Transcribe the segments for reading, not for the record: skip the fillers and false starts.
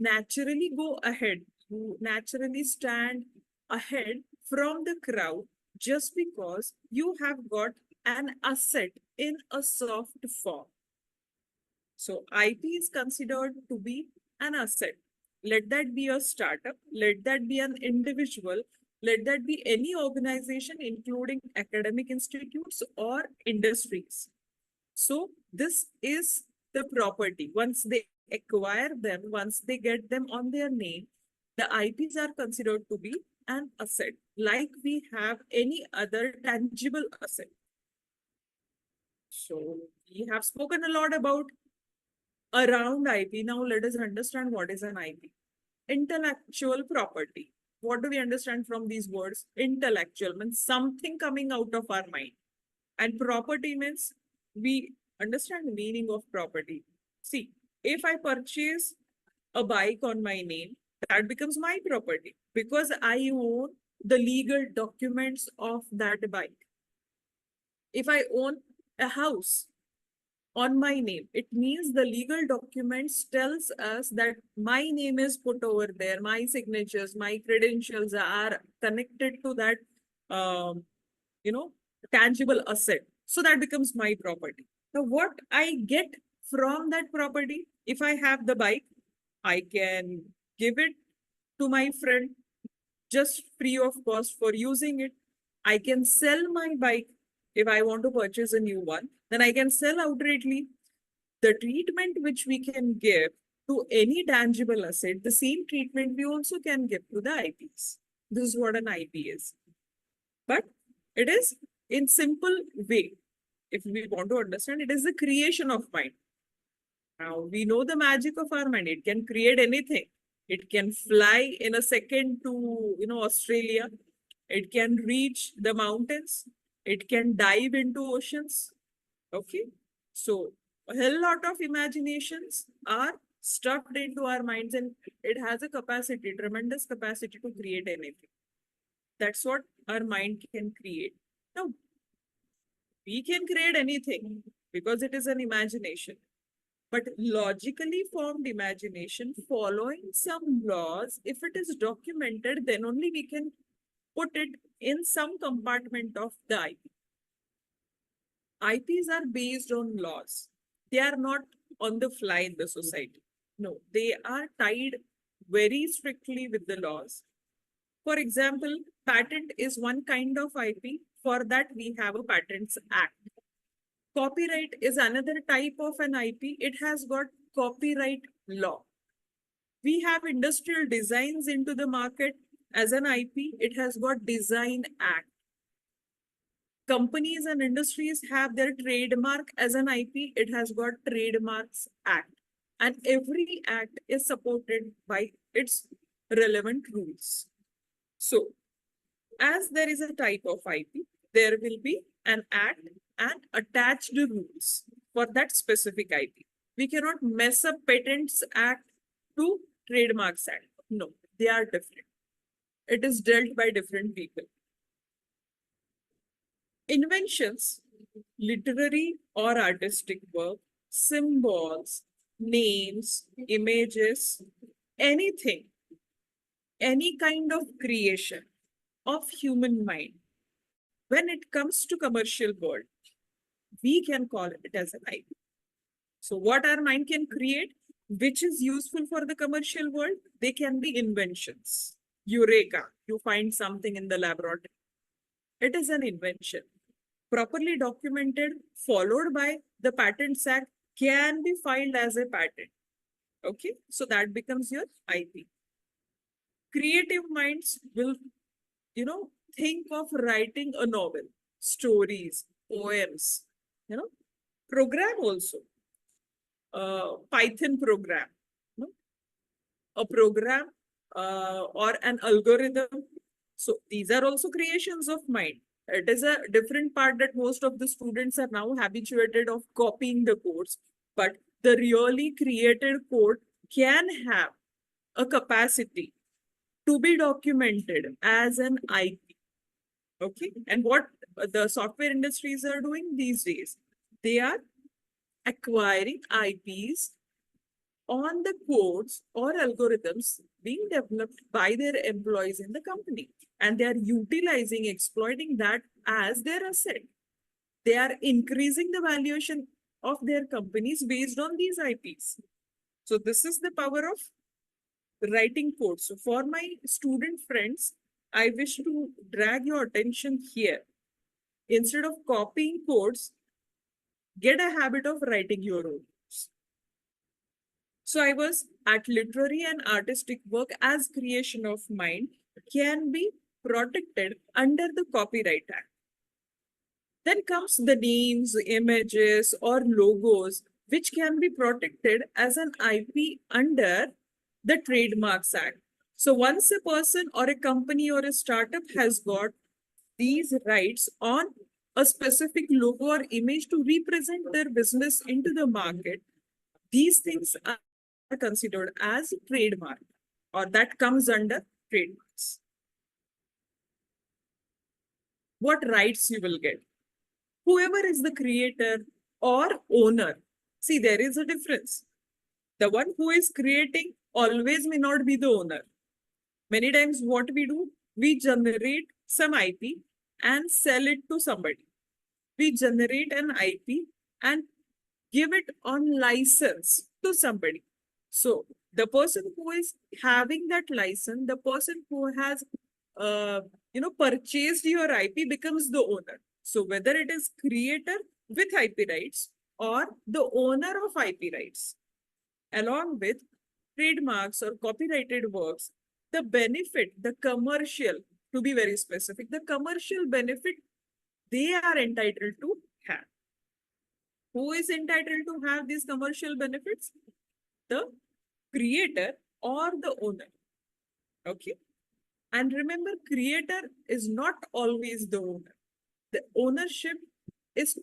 naturally go ahead. You naturally stand ahead from the crowd just because you have got an asset in a soft form. So IP is considered to be an asset. Let that be a startup, let that be an individual, let that be any organization, including academic institutes or industries. So this is the property. Once they acquire them, once they get them on their name, the IPs are considered to be an asset, like we have any other tangible asset. So we have spoken a lot about around IP. Now let us understand what is an IP. Intellectual property. What do we understand from these words? Intellectual means something coming out of our mind. And property means we understand the meaning of property. See, if I purchase a bike on my name, that becomes my property because I own the legal documents of that bike. If I own a house on my name, it means the legal documents tells us that my name is put over there, my signatures, my credentials are connected to that, um, tangible asset. So that becomes my property. Now, what I get from that property, if I have the bike, I can give it to my friend just free of cost for using it. I can sell my bike if I want to purchase a new one, then I can sell outrightly. The treatment which we can give to any tangible asset, the same treatment we also can give to the IPs. This is what an IP is. But it is in simple way. If we want to understand, it is the creation of mind. Now we know the magic of our mind. It can create anything. It can fly in a second to Australia. It can reach the mountains. It can dive into oceans. Okay. So a hell lot of imaginations are stuffed into our minds, and it has a capacity, tremendous capacity to create anything. That's what our mind can create. Now, we can create anything because it is an imagination. But logically formed imagination following some laws, if it is documented, then only we can put it in some compartment of the IP. IPs are based on laws. They are not on the fly in the society. No, they are tied very strictly with the laws. For example, patent is one kind of IP. For that, we have a Patents Act. Copyright is another type of an IP. It has got copyright law. We have industrial designs into the market as an IP. It has got Design Act. Companies and industries have their trademark as an IP. It has got Trademarks Act. And every act is supported by its relevant rules. So, as there is a type of IP, there will be an act and attached rules for that specific IP. We cannot mess up Patents Act to Trademarks Act. No, they are different. It is dealt by different people. Inventions, literary or artistic work, symbols, names, images, anything, any kind of creation of human mind, when it comes to commercial world, we can call it as an IP. So what our mind can create, which is useful for the commercial world, they can be inventions. Eureka, you find something in the laboratory. It is an invention. Properly documented, followed by the Patents Act, can be filed as a patent. Okay, so that becomes your IP. Creative minds will, think of writing a novel, stories, poems, program also. Python program, a program or an algorithm. So these are also creations of mind. It is a different part that most of the students are now habituated of copying the codes, but the really created code can have a capacity to be documented as an IP. Okay, and what the software industries are doing these days, they are acquiring IPs on the codes or algorithms being developed by their employees in the company. And they are utilizing, exploiting that as their asset. They are increasing the valuation of their companies based on these IPs. So this is the power of writing codes. So for my student friends, I wish to drag your attention here. Instead of copying codes, get a habit of writing your own. So I was at literary and artistic work as creation of mind can be protected under the Copyright Act. Then comes the names, images, or logos, which can be protected as an IP under the Trademarks Act. So once a person or a company or a startup has got these rights on a specific logo or image to represent their business into the market, these things are considered as trademark, or that comes under trademarks. What rights you will get? Whoever is the creator or owner, see, there is a difference. The one who is creating always may not be the owner. Many times what we do, we generate some IP and sell it to somebody. We generate an IP and give it on license to somebody. So the person who is having that license, the person who has purchased your IP becomes the owner. So whether it is creator with IP rights or the owner of IP rights, along with trademarks or copyrighted works, the benefit, the commercial, to be very specific, the commercial benefit they are entitled to have. Who is entitled to have these commercial benefits? The creator or the owner. Okay. And remember, creator is not always the owner. The ownership is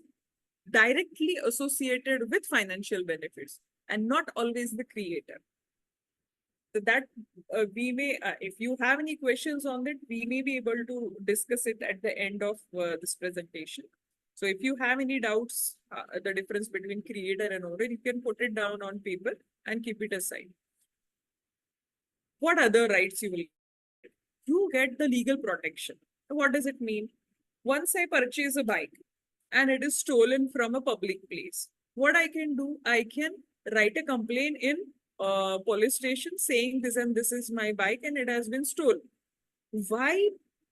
directly associated with financial benefits and not always the creator. So that we may, if you have any questions on it, we may be able to discuss it at the end of this presentation. So if you have any doubts, the difference between creator and owner, you can put it down on paper and keep it aside. What other rights you will get? You get the legal protection. What does it mean? Once I purchase a bike and it is stolen from a public place, what I can do, I can write a complaint in police station saying this and this is my bike and it has been stolen. Why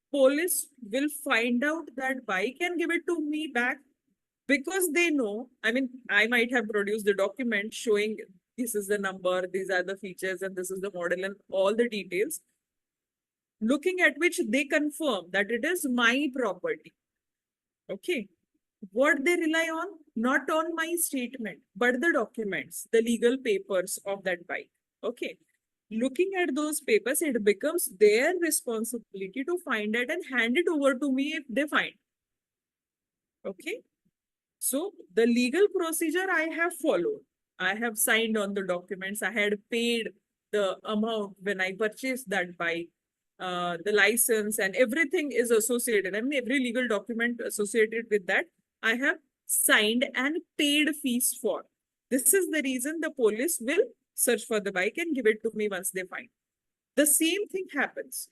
police will find out that bike and give it to me back? Because they know, I mean, I might have produced the document showing this is the number, these are the features, and this is the model and all the details, looking at which they confirm that it is my property. Okay. What they rely on? Not on my statement, but the documents, the legal papers of that bike. Okay. Looking at those papers, it becomes their responsibility to find it and hand it over to me if they find. Okay. So the legal procedure I have followed. I have signed on the documents. I had paid the amount when I purchased that bike. The license and everything is associated. I mean, every legal document associated with that, I have signed and paid fees for. This is the reason the police will search for the bike and give it to me once they find. The same thing happens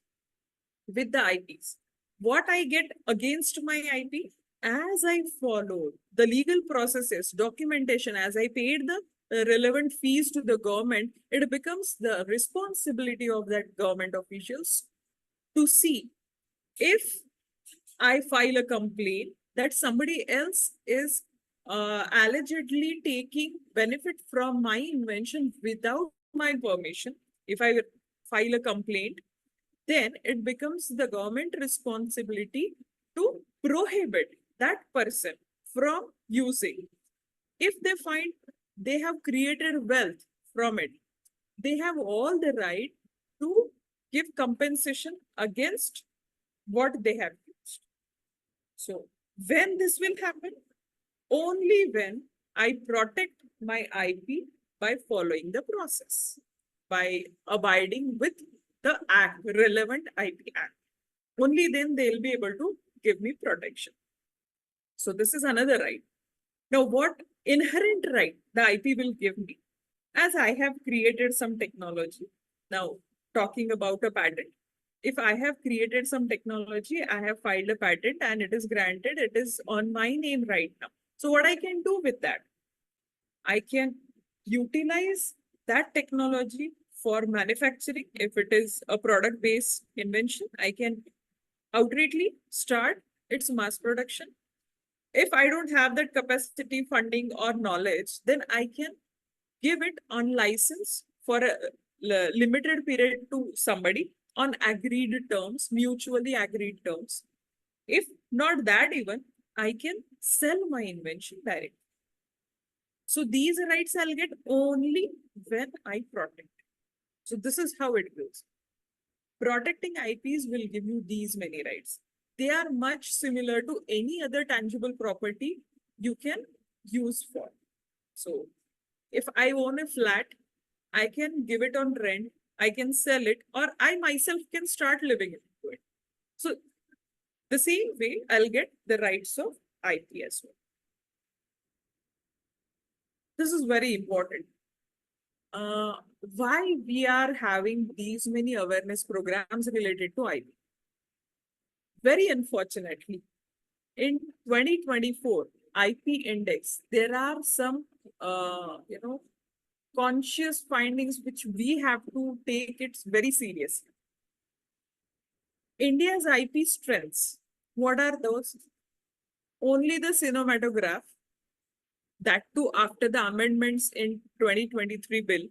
with the IPs. What I get against my IP, as I followed the legal processes, documentation, as I paid the relevant fees to the government, it becomes the responsibility of that government officials to see if I file a complaint that somebody else is allegedly taking benefit from my invention without my permission. If I file a complaint, then it becomes the government responsibility to prohibit that person from using. If they find they have created wealth from it, they have all the right to give compensation against what they have used. So when this will happen? Only when I protect my IP by following the process, by abiding with the act, relevant IP act. Only then they'll be able to give me protection. So this is another right. Now, what inherent right the IP will give me? as I have created some technology, now talking about a patent, if I have created some technology, I have filed a patent and it is granted, it is on my name right now. So what I can do with that? I can utilize that technology for manufacturing. If it is a product based invention, I can outrightly start its mass production. If I don't have that capacity, funding, or knowledge, then I can give it on license for a limited period to somebody on agreed terms, mutually agreed terms. If not that, even I can sell my invention directly. So these rights I'll get only when I protect. So this is how it goes. Protecting IPs will give you these many rights. They are much similar to any other tangible property you can use for. So if I own a flat, I can give it on rent, I can sell it, or I myself can start living into it. So the same way, I'll get the rights of IP as well. This is very important. Why we are having these many awareness programs related to IP? Very unfortunately, in 2024 IP index, there are some, conscious findings which we have to take it very seriously. India's IP strengths, what are those? Only the cinematograph, that too after the amendments in 2023 bill.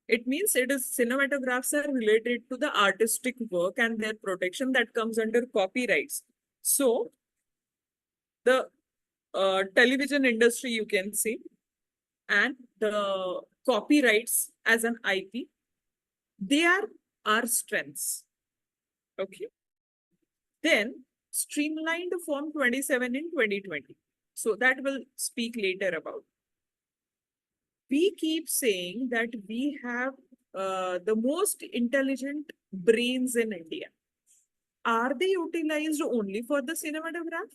It means it is cinematographs are related to the artistic work and their protection that comes under copyrights. So the television industry, you can see, and the copyrights as an IP, they are our strengths. Okay. Then streamlined Form 27 in 2020. So that will speak later about. We keep saying that we have the most intelligent brains in India. Are they utilized only for the cinematograph?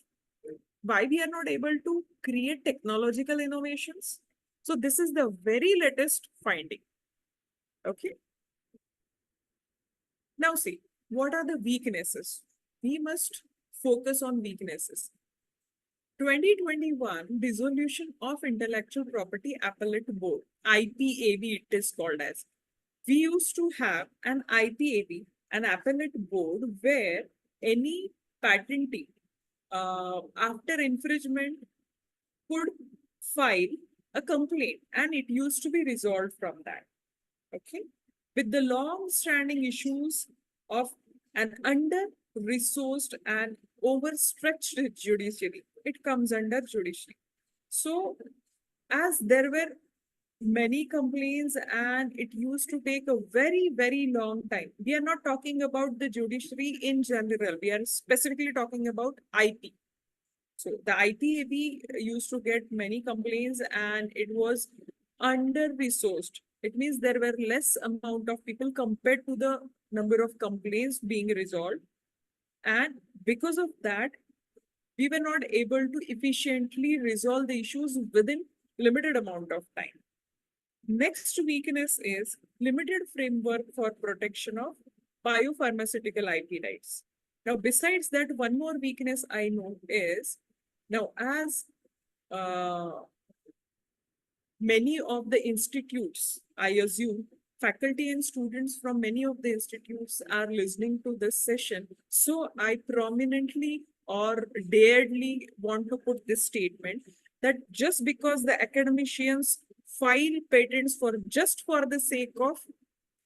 Why we are not able to create technological innovations? So this is the very latest finding. Okay. Now see, what are the weaknesses? We must focus on weaknesses. 2021 Dissolution of Intellectual Property Appellate Board, IPAB it is called as. We used to have an IPAB, an appellate board, where any patentee after infringement could file a complaint and it used to be resolved from that. Okay. With the long-standing issues of an under-resourced and overstretched judiciary, it comes under judiciary. So as there were many complaints and it used to take a very, very long time. We are not talking about the judiciary in general. We are specifically talking about IP. So the IPAB used to get many complaints and it was under-resourced. It means there were less amount of people compared to the number of complaints being resolved. And because of that, we were not able to efficiently resolve the issues within limited amount of time. Next weakness is limited framework for protection of biopharmaceutical IP rights. Now, besides that, one more weakness I know is, now as many of the institutes, I assume, faculty and students from many of the institutes are listening to this session. So I prominently or daredly want to put this statement that just because the academicians file patents for just for the sake of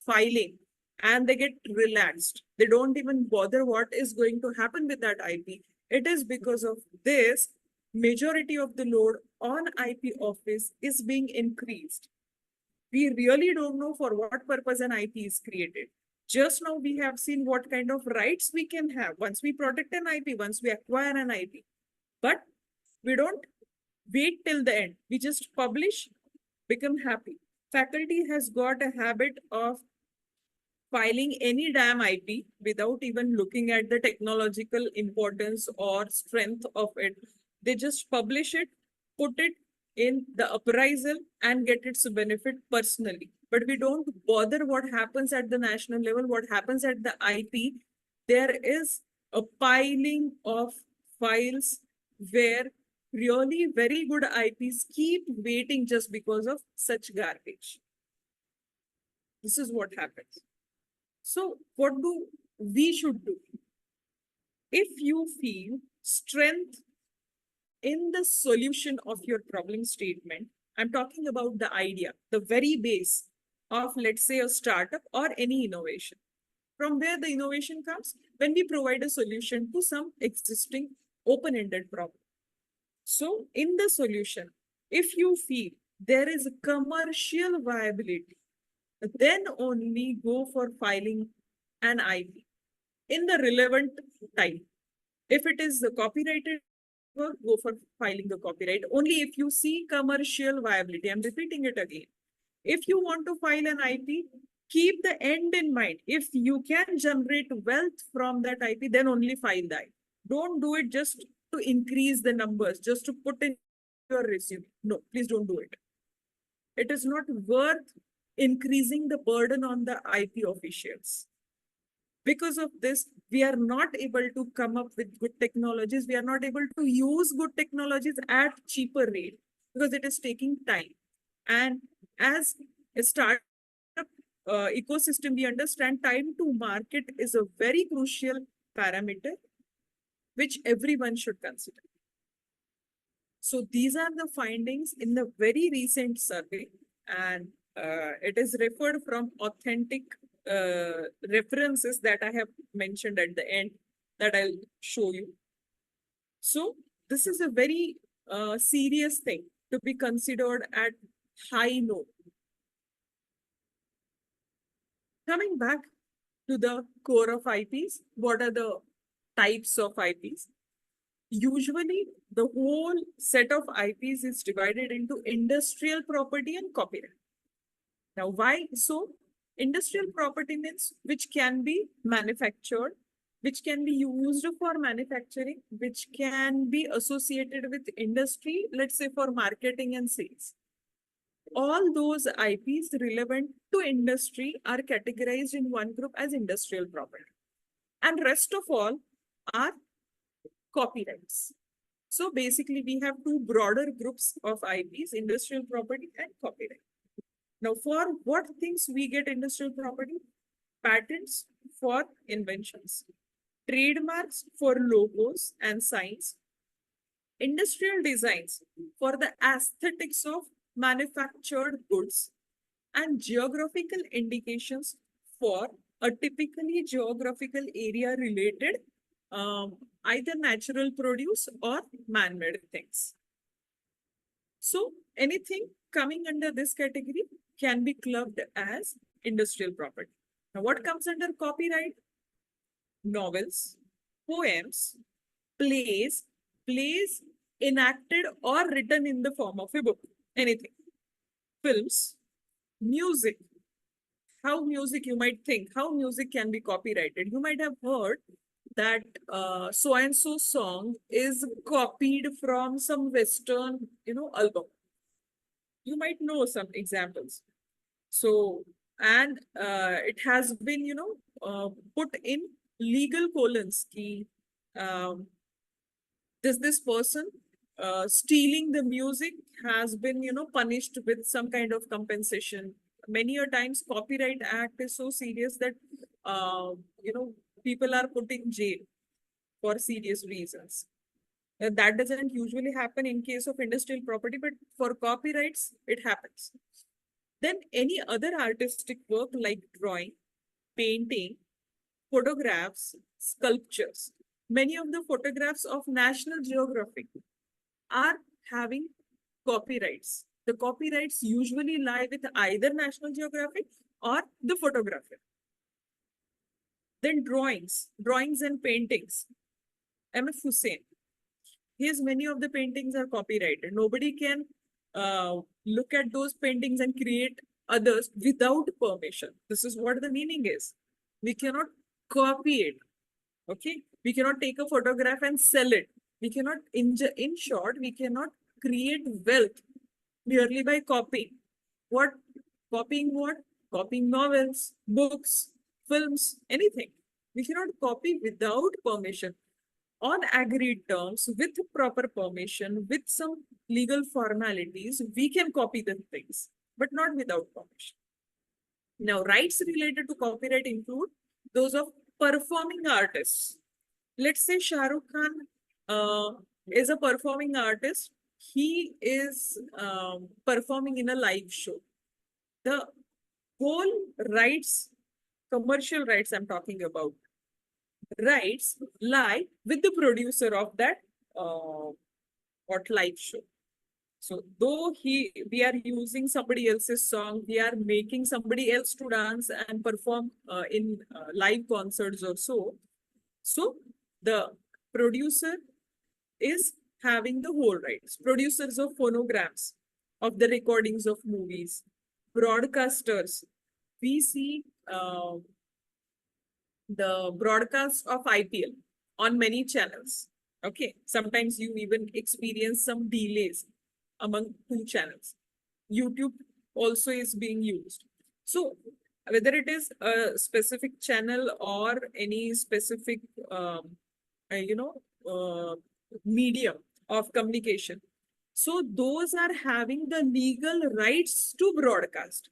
filing and they get relaxed, they don't even bother what is going to happen with that IP. It is because of this majority of the load on IP office is being increased. We really don't know for what purpose an IP is created. Just now we have seen what kind of rights we can have once we protect an IP, once we acquire an IP. But we don't wait till the end. We just publish, become happy. Faculty has got a habit of filing any damn IP without even looking at the technological importance or strength of it. They just publish it, put it, in the uprisal and get its benefit personally. But we don't bother what happens at the national level, what happens at the IP. There is a piling of files where really very good IPs keep waiting just because of such garbage. This is what happens. So what do we should do? If you feel strength in the solution of your problem statement, I'm talking about the idea, the very base of, let's say, a startup or any innovation. From where the innovation comes? When we provide a solution to some existing open-ended problem. So in the solution, if you feel there is a commercial viability, then only go for filing an IP in the relevant time. If it is copyrighted work, go for filing the copyright. Only if you see commercial viability. I'm repeating it again. If you want to file an IP, keep the end in mind. If you can generate wealth from that IP, then only file that. Don't do it just to increase the numbers, just to put in your resume. No, please don't do it. It is not worth increasing the burden on the IP officials. Because of this, we are not able to come up with good technologies. We are not able to use good technologies at cheaper rate because it is taking time. And as a startup ecosystem, we understand time to market is a very crucial parameter which everyone should consider. So these are the findings in the very recent survey, and it is referred from authentic references that I have mentioned at the end that I'll show you. So this is a very serious thing to be considered at high note. Coming back to the core of IPs, what are the types of IPs? Usually, the whole set of IPs is divided into industrial property and copyright. Now, why so? Industrial property means which can be manufactured, which can be used for manufacturing, which can be associated with industry, let's say for marketing and sales. All those IPs relevant to industry are categorized in one group as industrial property. And rest of all are copyrights. So basically, we have two broader groups of IPs, industrial property and copyright. Now, for what things we get industrial property? Patents for inventions, trademarks for logos and signs, industrial designs for the aesthetics of manufactured goods, and geographical indications for a typically geographical area related either natural produce or man-made things. So anything coming under this category can be clubbed as industrial property. Now, what comes under copyright? Novels, poems, plays enacted or written in the form of a book, anything. Films, music. How music, you might think, how music can be copyrighted. You might have heard that so-and-so song is copied from some Western, album. You might know some examples. So, and it has been, put in legal colons. This person stealing the music has been, punished with some kind of compensation. Many a times, Copyright Act is so serious that, people are put in jail for serious reasons. That doesn't usually happen in case of industrial property, but for copyrights, it happens. Then any other artistic work like drawing, painting, photographs, sculptures. Many of the photographs of National Geographic are having copyrights. The copyrights usually lie with either National Geographic or the photographer. Then drawings and paintings. M.F. Hussain. Many of the paintings are copyrighted. Nobody can look at those paintings and create others without permission. This is what the meaning is. We cannot copy it. Okay? We cannot take a photograph and sell it. We cannot, in short, we cannot create wealth merely by copying. What? Copying what? Copying novels, books, films, anything. We cannot copy without permission. On agreed terms, with proper permission, with some legal formalities, we can copy the things, but not without permission. Now, rights related to copyright include those of performing artists. Let's say Shah Rukh Khan is a performing artist. He is performing in a live show. The whole rights, commercial rights I'm talking about, rights lie with the producer of that what live show. So though we are using somebody else's song, we are making somebody else to dance and perform in live concerts or so. So the producer is having the whole rights. Producers of phonograms, of the recordings of movies, broadcasters. We see the broadcast of IPL on many channels. Okay, sometimes you even experience some delays among two channels. YouTube also is being used. So whether it is a specific channel or any specific, you know, medium of communication. So those are having the legal rights to broadcast.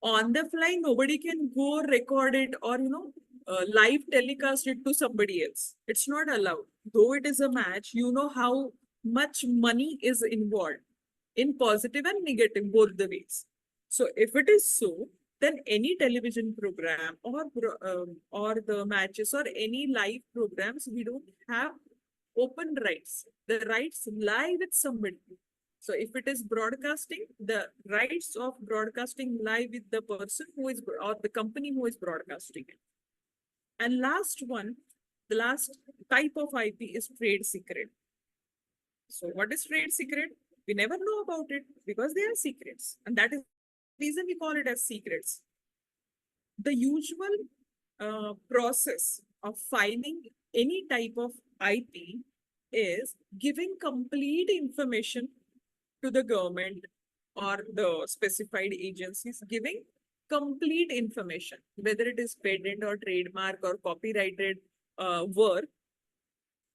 On the fly, nobody can go record it or, live telecast it to somebody else. It's not allowed. Though it is a match, you know how much money is involved in positive and negative, both the ways. So if it is so, then any television program or the matches or any live programs, we don't have open rights. The rights lie with somebody. So if it is broadcasting, the rights of broadcasting lie with the person who is, or the company who is broadcasting it. And last one, the last type of IP is trade secret. So what is trade secret? We never know about it because they are secrets. And that is the reason we call it as secrets. The usual process of filing any type of IP is giving complete information to the government or the specified agencies, giving complete information, whether it is patent or trademark or copyrighted work,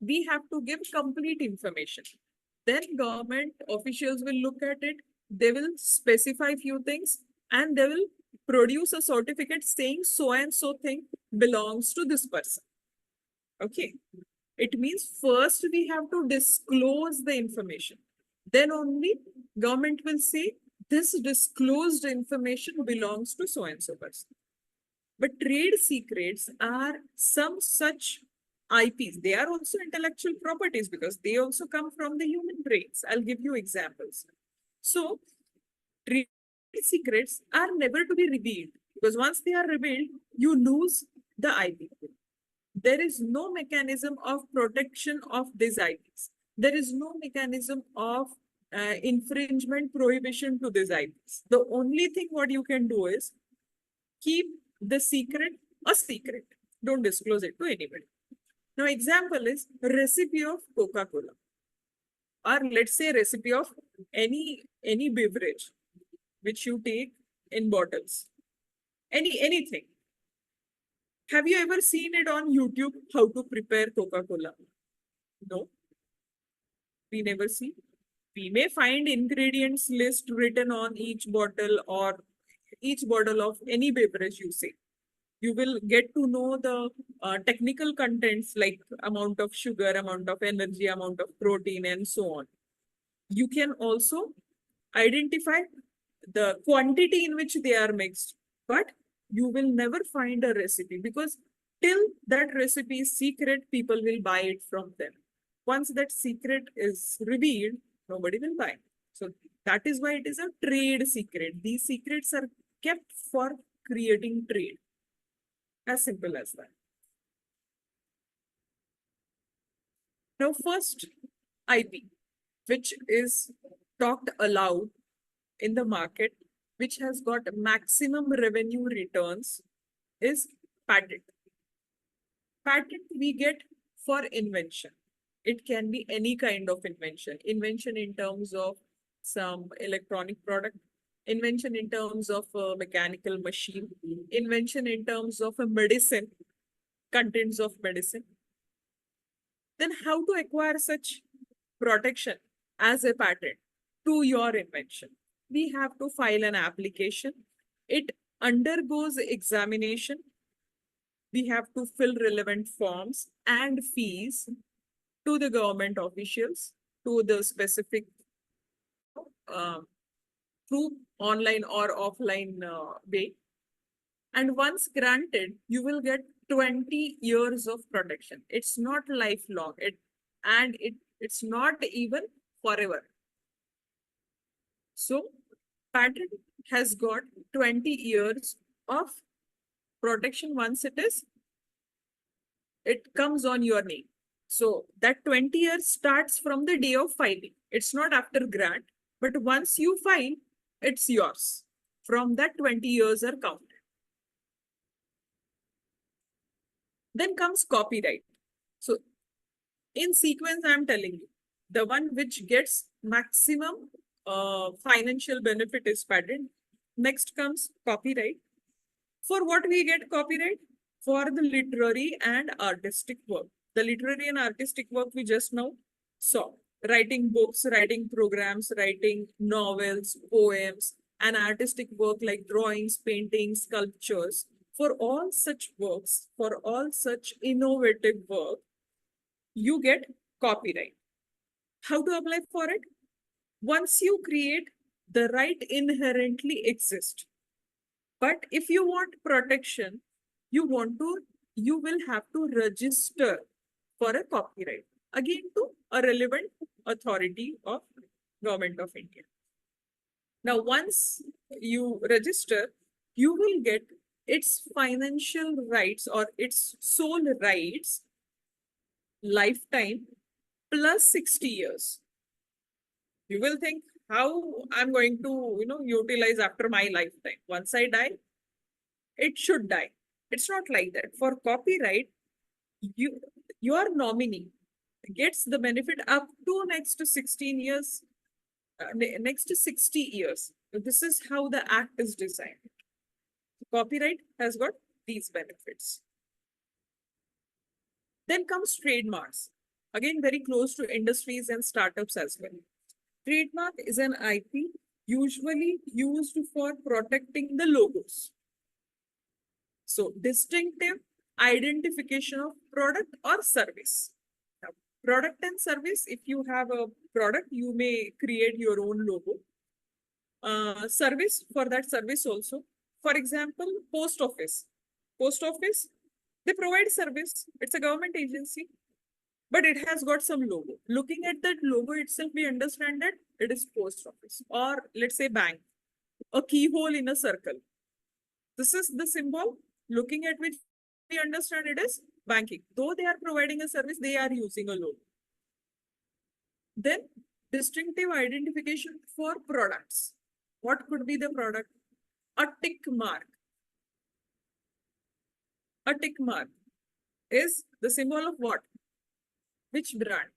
we have to give complete information. Then government officials will look at it, they will specify few things, and they will produce a certificate saying so and so thing belongs to this person. Okay. It means first we have to disclose the information. Then only government will say this disclosed information belongs to so and so person. But trade secrets are some such IPs. They are also intellectual properties because they also come from the human brains. I'll give you examples. So trade secrets are never to be revealed because once they are revealed, you lose the IP. There is no mechanism of protection of these IPs. There is no mechanism of infringement prohibition to these IPs. The only thing what you can do is keep the secret a secret. Don't disclose it to anybody. Now, example is recipe of Coca-Cola, or let's say recipe of any beverage which you take in bottles, anything. Have you ever seen it on YouTube how to prepare Coca-Cola? No, we never see. We may find ingredients list written on each bottle or each bottle of any beverage you say. You will get to know the technical contents like amount of sugar, amount of energy, amount of protein, and so on. You can also identify the quantity in which they are mixed, but you will never find a recipe because till that recipe is secret, people will buy it from them. Once that secret is revealed, nobody will buy. So that is why it is a trade secret. These secrets are kept for creating trade. As simple as that. Now, first IP, which is talked aloud in the market, which has got maximum revenue returns, is patent. Patent we get for invention. It can be any kind of invention. Invention in terms of some electronic product, invention in terms of a mechanical machine, invention in terms of a medicine, contents of medicine. Then how to acquire such protection as a patent to your invention? We have to file an application. It undergoes examination. We have to fill relevant forms and fees to the government officials, to the specific uh, through online or offline way. And once granted, you will get 20 years of protection. It's not lifelong. It's not even forever. So patent has got 20 years of protection once it comes on your name. So that 20 years starts from the day of filing. It's not after grant, but once you file, it's yours. From that 20 years are counted. Then comes copyright. So in sequence, I'm telling you, the one which gets maximum financial benefit is patent. Next comes copyright. For what we get copyright? For the literary and artistic work. The literary and artistic work we just now saw. Writing books, writing programs, writing novels, poems, and artistic work like drawings, paintings, sculptures. For all such works, for all such innovative work, you get copyright. How to apply for it? Once you create, the right inherently exists. But if you want protection, you will have to register for a copyright. Again, to a relevant authority of Government of India. Now, once you register, you will get its financial rights or its sole rights lifetime plus 60 years. You will think how I'm going to, utilize after my lifetime. Once I die, it should die. It's not like that. For copyright, your nominee gets the benefit up to next to 16 years, next to 60 years. This is how the act is designed. Copyright has got these benefits. Then comes trademarks. Again, very close to industries and startups as well. Trademark is an IP usually used for protecting the logos. So distinctive identification of product or service. Now, product and service, if you have a product, you may create your own logo. Service, for that service also. For example, post office. Post office, they provide service. It's a government agency, but it has got some logo. Looking at that logo itself, we understand that it is post office, or let's say bank, a keyhole in a circle. This is the symbol looking at which we understand it is banking. Though they are providing a service, they are using a logo. Then distinctive identification for products. What could be the product? A tick mark. A tick mark is the symbol of what? Which brand?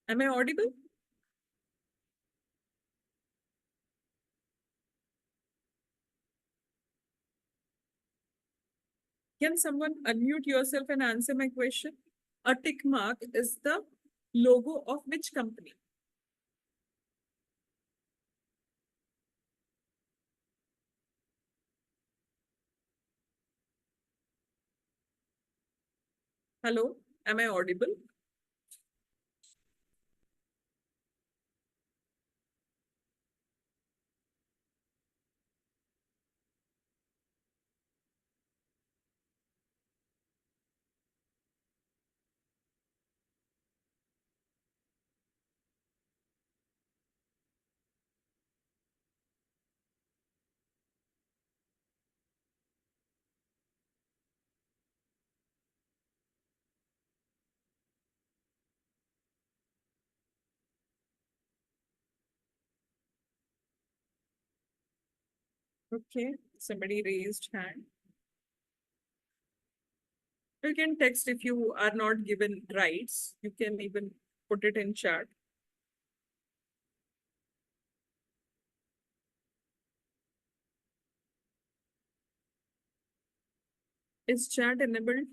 Am I audible? Can someone unmute yourself and answer my question? A tick mark is the logo of which company? Hello, am I audible? Okay, somebody raised hand. You can text if you are not given rights. You can even put it in chat. Is chat enabled?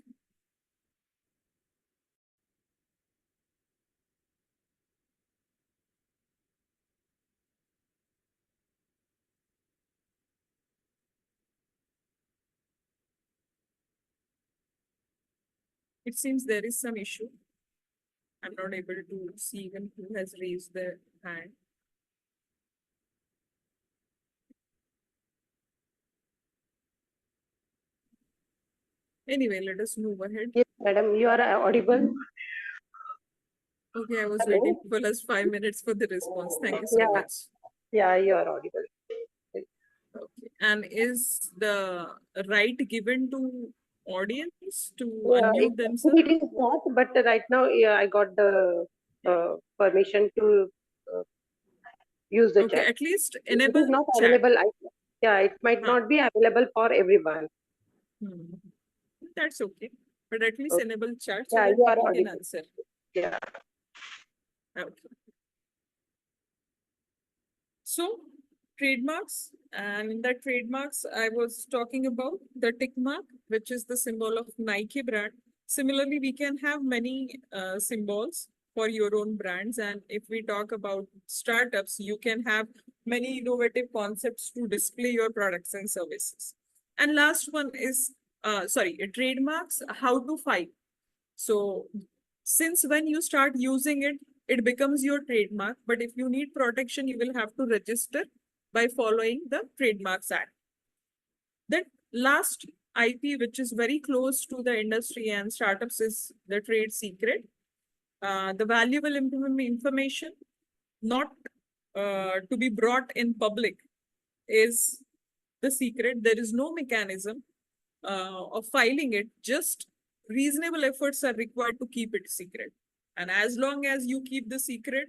It seems there is some issue. I'm not able to see even who has raised their hand. Anyway, let us move ahead. Yes, madam, you are audible. Okay, I was Hello. waiting for last 5 minutes for the response. Thank you so Yeah, much. yeah, you are audible. Okay. And is the right given to audience to It, unmute actually, themselves? it is not, but right now I got the permission to uh, use the Okay, chat. at least It enable is not chat. available. Yeah, it might Huh. not be available for everyone. Hmm. That's okay. But at least Okay. enable chat so Yeah, that you are people can audible. answer. Yeah. Okay. So trademarks, and in that trademarks, I was talking about the tick mark, which is the symbol of Nike brand. Similarly, we can have many symbols for your own brands. And if we talk about startups, you can have many innovative concepts to display your products and services. And last one is, trademarks, how to file. So since when you start using it, it becomes your trademark. But if you need protection, you will have to register by following the Trademarks Act. Then last IP, which is very close to the industry and startups, is the trade secret. The valuable information not to be brought in public is the secret. There is no mechanism of filing it, just reasonable efforts are required to keep it secret. And as long as you keep the secret,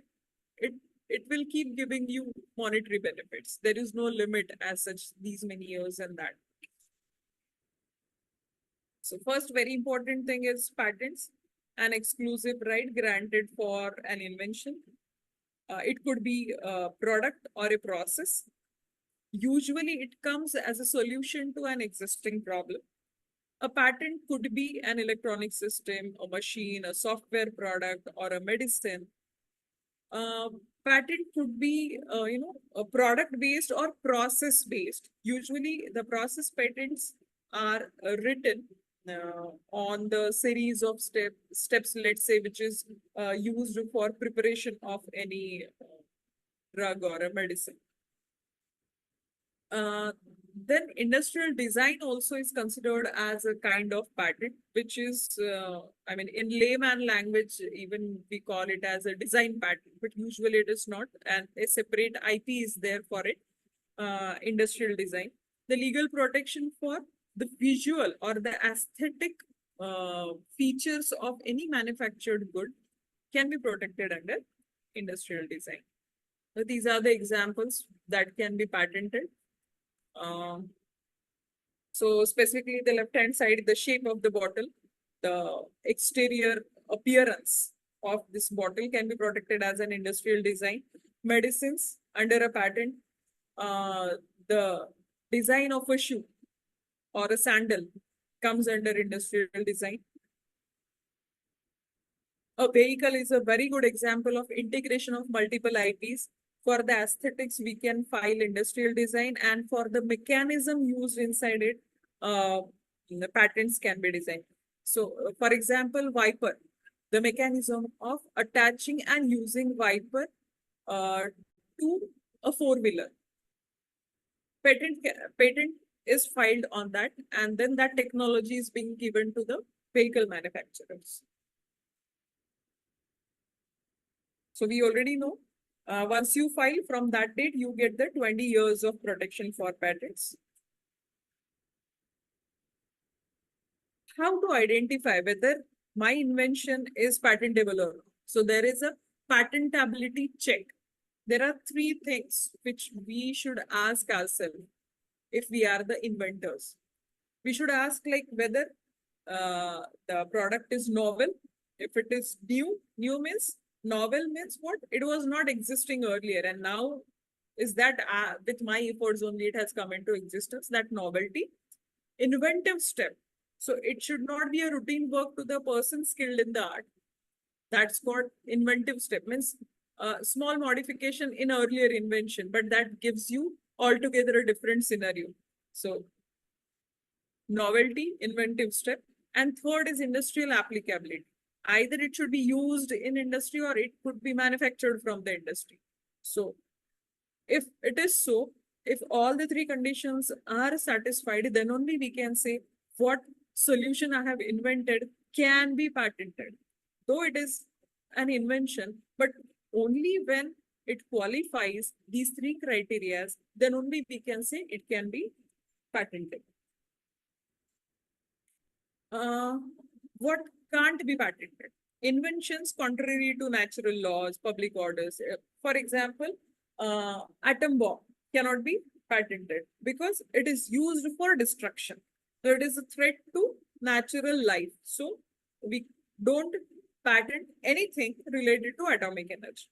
it it will keep giving you monetary benefits. There is no limit as such, these many years and that. So first very important thing is patents, an exclusive right granted for an invention. It could be a product or a process. Usually it comes as a solution to an existing problem. A patent could be an electronic system, a machine, a software product, or a medicine. Patent could be, a product based or process based. Usually, the process patents are written on the series of steps, let's say, which is used for preparation of any drug or a medicine. Uh, then industrial design also is considered as a kind of patent, which is, in layman language, even we call it as a design patent, but usually it is not, and a separate IP is there for it. Industrial design, the legal protection for the visual or the aesthetic features of any manufactured good can be protected under industrial design. So these are the examples that can be patented. um, so specifically the left-hand side, the shape of the bottle, the exterior appearance of this bottle can be protected as an industrial design. Medicines under a patent, uh, the design of a shoe or a sandal comes under industrial design. A vehicle is a very good example of integration of multiple IPs. For the aesthetics, we can file industrial design, and for the mechanism used inside it, the patents can be designed. So, for example, wiper, the mechanism of attaching and using wiper uh, to a four-wheeler. Patent is filed on that, and then that technology is being given to the vehicle manufacturers. So we already know, once you file from that date, you get the 20 years of protection for patents. How to identify whether my invention is patentable or not? So there is a patentability check. There are three things which we should ask ourselves if we are the inventors. We should ask like whether the product is novel. If it is new means novel means what? It was not existing earlier, and now is that with my efforts only it has come into existence. That novelty, inventive step. So it should not be a routine work to the person skilled in the art. That's called inventive step. Means small modification in earlier invention, but that gives you altogether a different scenario. So novelty, inventive step. And third is industrial applicability. Either it should be used in industry or it could be manufactured from the industry. So if it is so, if all the three conditions are satisfied, then only we can say what solution I have invented can be patented. Though it is an invention, but only when it qualifies these three criteria, then only we can say it can be patented. What can't be patented? Inventions contrary to natural laws, public orders. For example, atom bomb cannot be patented because it is used for destruction. So it is a threat to natural life. So we don't patent anything related to atomic energy.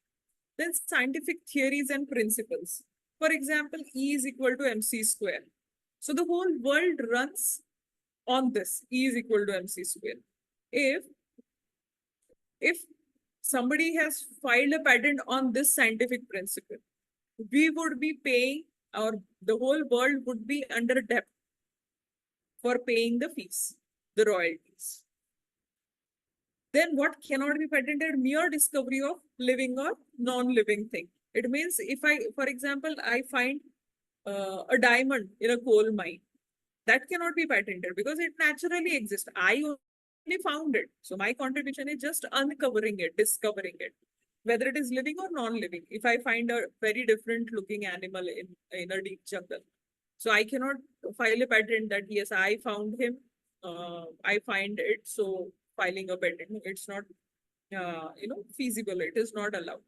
Then scientific theories and principles. For example, E is equal to mc square. So the whole world runs on this. E is equal to mc square. If somebody has filed a patent on this scientific principle, we would be paying, or the whole world would be under debt for paying the fees, the royalties. Then what cannot be patented? Mere discovery of living or non-living thing. It means if I, for example, I find a diamond in a coal mine, that cannot be patented because it naturally exists. I only found it. So my contribution is just uncovering it, discovering it, whether it is living or non-living. If I find a very different looking animal in a deep jungle, so I cannot file a patent that yes, I found him, I find it, so filing a patent, it's not feasible. It is not allowed.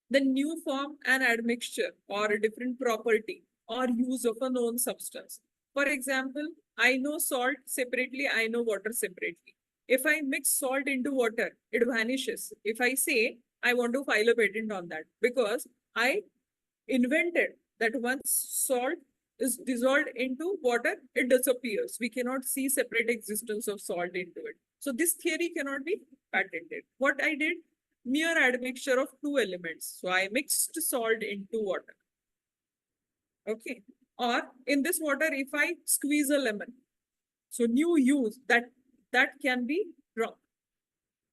The new form and admixture or a different property or use of a known substance. For example, I know salt separately, I know water separately. If I mix salt into water, it vanishes. If I say I want to file a patent on that because I invented that once salt is dissolved into water, it disappears. We cannot see separate existence of salt into it. So this theory cannot be patented. What I did, mere admixture of two elements. So I mixed salt into water. Okay. Or in this water, if I squeeze a lemon, so new use that can be drunk.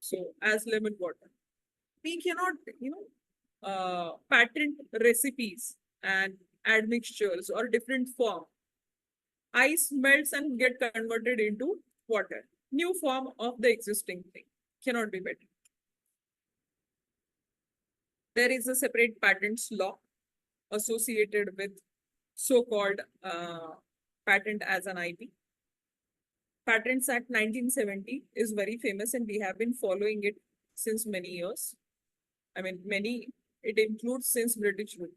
So as lemon water, we cannot, patent recipes and admixtures or different form. Ice melts and get converted into water. New form of the existing thing cannot be patented. There is a separate patents law associated with so-called patent as an IP. Patents Act 1970 is very famous and we have been following it since many years. I mean, it includes since British rule.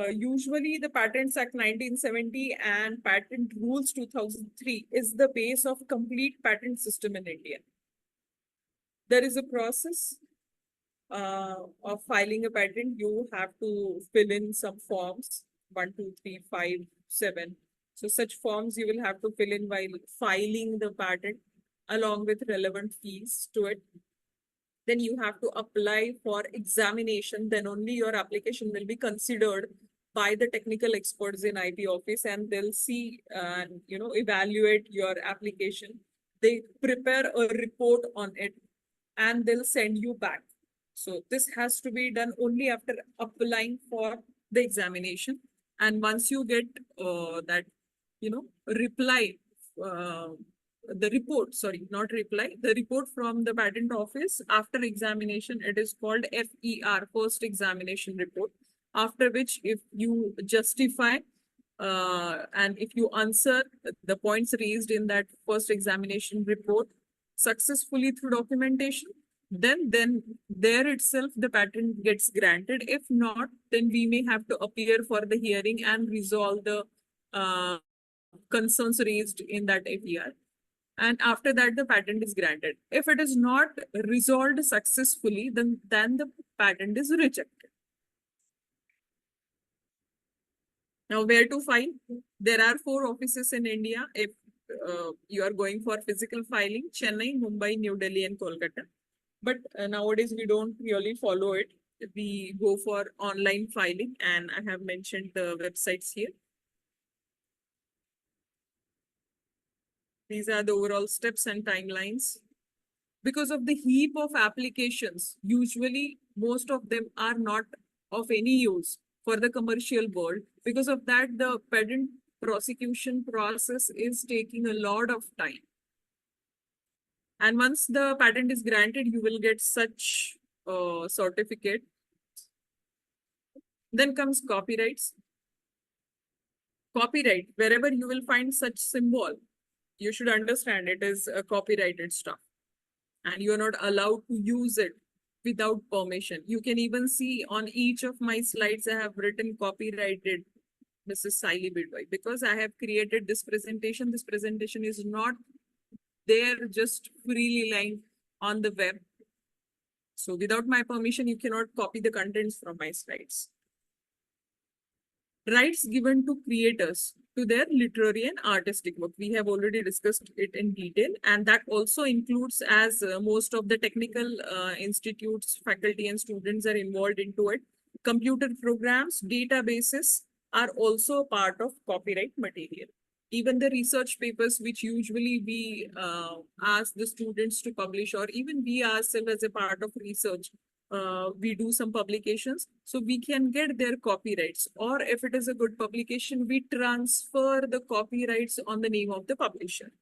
Usually the Patents Act 1970 and Patent Rules 2003 is the base of complete patent system in India. There is a process of filing a patent. You have to fill in some forms, 1, 2, 3, 5, 7. So such forms you will have to fill in while filing the patent along with relevant fees to it. Then you have to apply for examination. Then only your application will be considered by the technical experts in IP office and they'll see and evaluate your application. They prepare a report on it and they'll send you back. So this has to be done only after applying for the examination. And once you get that, reply, the report, sorry, not reply, the report from the patent office after examination, it is called FER, first examination report. After which, if you justify and if you answer the points raised in that first examination report successfully through documentation, then there itself the patent gets granted. If not, then we may have to appear for the hearing and resolve the concerns raised in that APR. And after that, the patent is granted. If it is not resolved successfully, then the patent is rejected. Now, where to file? There are 4 offices in India. If you are going for physical filing, Chennai, Mumbai, New Delhi, and Kolkata. But nowadays, we don't really follow it. We go for online filing, and I have mentioned the websites here. These are the overall steps and timelines. Because of the heap of applications, usually most of them are not of any use for the commercial world. Because of that, the patent prosecution process is taking a lot of time. And once the patent is granted, you will get such certificate. Then comes copyrights. Copyright, wherever you will find such symbol, you should understand it is a copyrighted stuff. And you are not allowed to use it without permission. You can even see on each of my slides, I have written copyrighted Mrs. Saili Bidwai because I have created this presentation. This presentation is not there just freely lying on the web. So without my permission, you cannot copy the contents from my slides. Rights given to creators to their literary and artistic work. We have already discussed it in detail, and that also includes as most of the technical institutes, faculty and students are involved into it. Computer programs, databases are also a part of copyright material. Even the research papers, which usually we ask the students to publish, or even we ourselves as a part of research, we do some publications, so we can get their copyrights. Or if it is a good publication, we transfer the copyrights on the name of the publisher.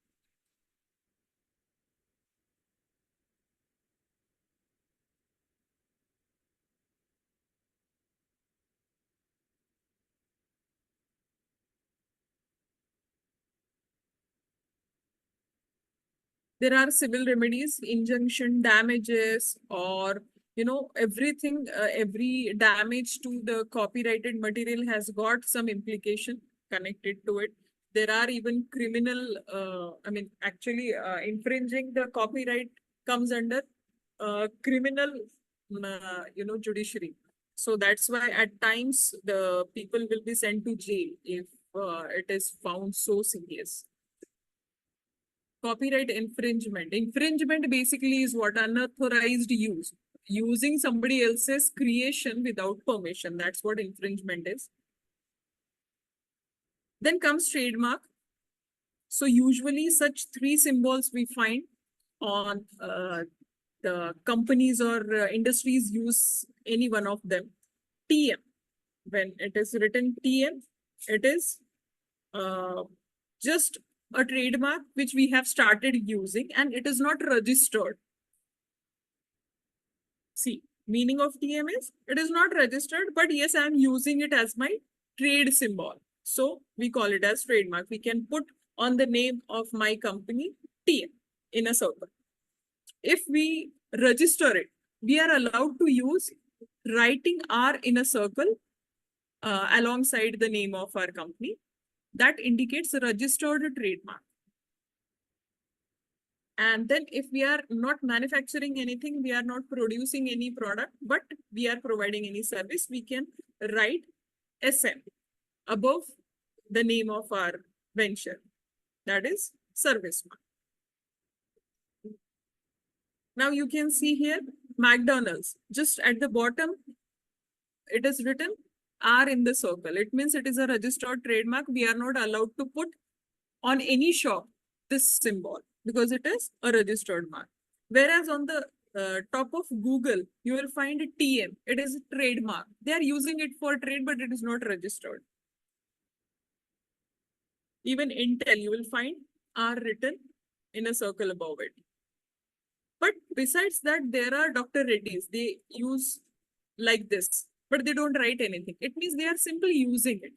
There are civil remedies, injunction, damages, or everything, every damage to the copyrighted material has got some implication connected to it. There are even criminal, actually infringing the copyright comes under criminal, judiciary. So that's why at times the people will be sent to jail if it is found so serious. Copyright infringement. Infringement basically is what? Unauthorized use. Using somebody else's creation without permission. That's what infringement is. Then comes trademark. So usually such 3 symbols we find on the companies or industries use any one of them. TM. When it is written TM, it is just a trademark which we have started using and it is not registered. See, meaning of TM is it is not registered, but yes, I am using it as my trade symbol. So we call it as trademark. We can put on the name of my company TM in a circle. If we register it, we are allowed to use writing R in a circle alongside the name of our company. That indicates a registered trademark. And then if we are not manufacturing anything, we are not producing any product, but we are providing any service, we can write SM above the name of our venture. That is service mark. Now you can see here McDonald's. Just at the bottom, it is written R in the circle. It means it is a registered trademark. We are not allowed to put on any shop this symbol because it is a registered mark. Whereas on the top of Google, you will find a TM. It is a trademark. They are using it for trade, but it is not registered. Even Intel, you will find R written in a circle above it. But besides that, there are Dr. Reddy's. They use like this, but they don't write anything. It means they are simply using it.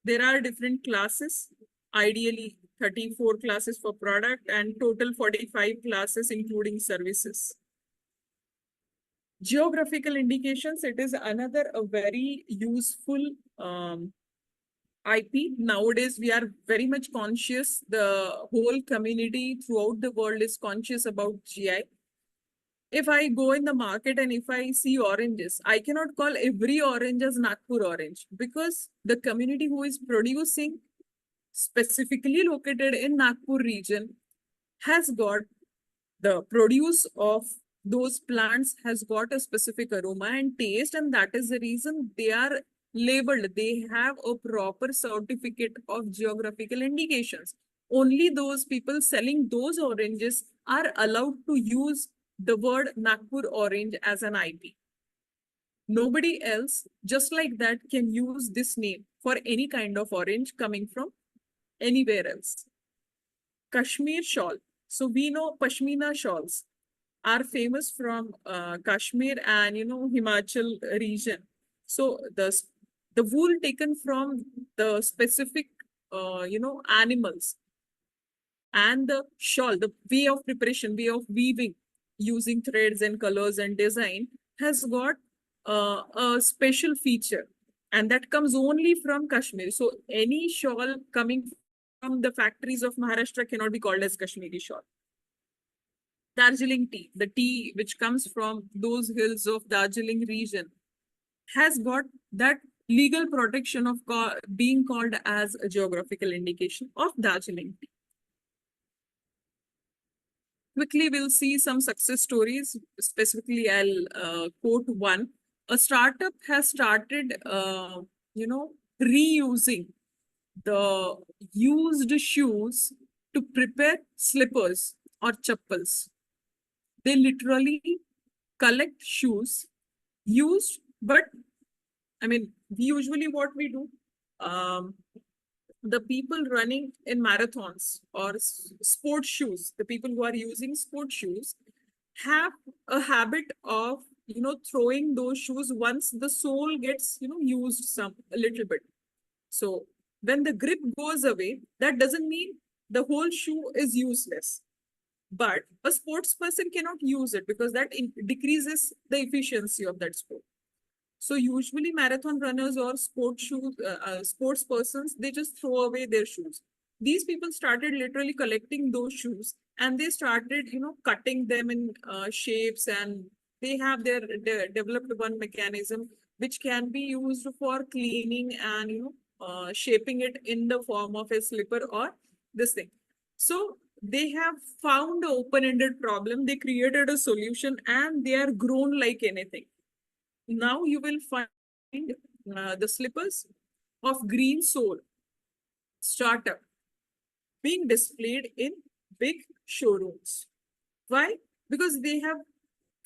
There are different classes, ideally 34 classes for product and total 45 classes including services. Geographical indications, it is another a very useful IP. Nowadays, we are very much conscious. The whole community throughout the world is conscious about GI. If I go in the market and if I see oranges, I cannot call every orange as Nagpur orange because the community who is producing, specifically located in Nagpur region, has got the produce of those plants has got a specific aroma and taste, and that is the reason they are labeled. They have a proper certificate of geographical indications. Only those people selling those oranges are allowed to use the word Nagpur orange as an IP. Nobody else, just like that, can use this name for any kind of orange coming from anywhere else. Kashmir shawl. So we know Pashmina shawls are famous from Kashmir and Himachal region. So the wool taken from the specific animals and the shawl, the way of preparation, way of weaving using threads and colors and design has got a special feature, and that comes only from Kashmir. So any shawl coming from the factories of Maharashtra cannot be called as Kashmiri shawl. Darjeeling tea, the tea which comes from those hills of Darjeeling region, has got that legal protection of being called as a geographical indication of Darjeeling tea. Quickly, we'll see some success stories. Specifically, I'll quote one. A startup has started, reusing the used shoes to prepare slippers or chappals. They literally collect shoes used, but I mean, we usually what we do, the people running in marathons or sports shoes, the people who are using sports shoes have a habit of, throwing those shoes once the sole gets, used some a little bit. So when the grip goes away, that doesn't mean the whole shoe is useless. But a sports person cannot use it because that decreases the efficiency of that sport. So usually marathon runners or sports persons, they just throw away their shoes. These people started literally collecting those shoes and they started, cutting them in shapes, and they have developed one mechanism which can be used for cleaning and, shaping it in the form of a slipper or this thing. So they have found an open-ended problem. They created a solution and they are grown like anything. Now you will find the slippers of green sole startup being displayed in big showrooms. Why? Because they have